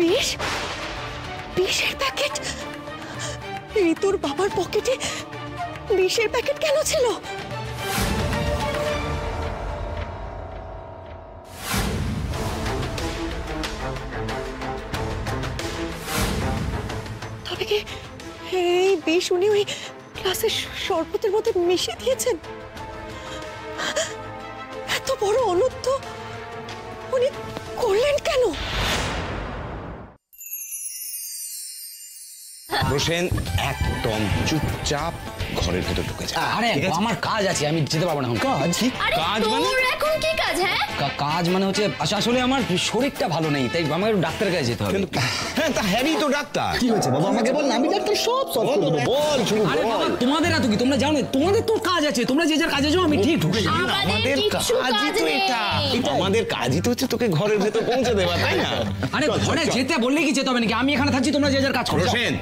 বিষ? বিষের প্যাকেট? ঋতুর বাবার পকেটে বিষের প্যাকেট কেন ছিল? তবে কি এই বিষ উনি ওই ক্লাসের শরবতের মধ্যে মিশিয়ে দিয়েছেন? এত বড় অনুদ্ধ উনি করলেন কেন? প্রসেন একদম চুপচাপ ঘরের ভেতর ঢুকে যা। আরে আমার কাজ আছে, আমি যেতে পারবো না এখন। কাজ মানে এখন কি কাজ? হ্যাঁ, কাজ মানে হচ্ছে আসলে আমার শরীরটা ভালো নেই, তাই আমাকে ডাক্তারের কাছে যেতে হবে। হ্যাঁ, তা হ্যারি তো ডাক্তার। কি হয়েছে বাবা, আমাকে বল না, আমি ডাক্তার সব সলভ করব। বল শুরু আরে বাবা, তোমাদের এত কি, তোমরা জানো তোমাদের তো কাজ আছে, তোমরা যে যার কাজে যাও, আমি ঠিক ঢুকে যাই। আমাদের কাজই তো এটা, আমাদের কাজই তো হচ্ছে তোকে ঘরের ভেতর পৌঁছে দেওয়া, তাই না? আরে ঘরে যেতে বললে কি যেতে হবে নাকি? আমি এখানে থাকছি, তোমরা যে যার কাজ করো। প্রসেন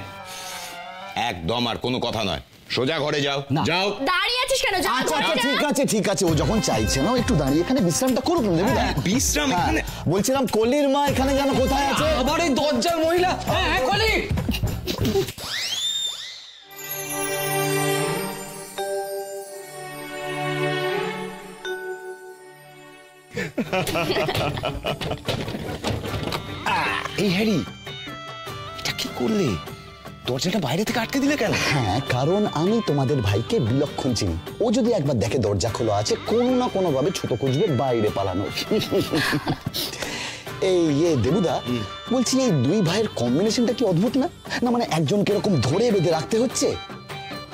একদম আর কোনো কথা নয়, সোজা ঘরে যাও। যাও। দাঁড়িয়ে আছিস কেন? যা, আচ্ছা ঘরে আচ্ছা, যা। ঠিক আছে ঠিক আছে, ও যখন চাইছে না, ও একটু দাঁড়িয়ে এখানে বিশ্রামটা করুক না দেবী। বিশ্রাম এখানে? বলছিলাম কলির মা এখানে যেন কোথায় আছে? আবার এই দরজার মহিলা। হ্যাঁ হ্যাঁ, কলি। এই হ্যারি, এটা কি করলে? দরজাটা বাইরে থেকে আটকে দিলে কেন? হ্যাঁ, কারণ আমি তোমাদের ভাইকে বিলক্ষণ চিনি। ও যদি একবার দেখে দরজা খোলা আছে, কোনো না কোনো ভাবে ছোট খুঁজবে বাইরে পালানো। এই দেবুদা, বলছি এই দুই ভাইয়ের কম্বিনেশনটা কি অদ্ভুত না? না মানে একজনকে এরকম ধরে বেঁধে রাখতে হচ্ছে,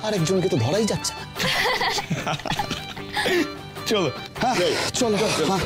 আর একজনকে তো ধরাই যাচ্ছে না। চলো হ্যাঁ চলো। হ্যাঁ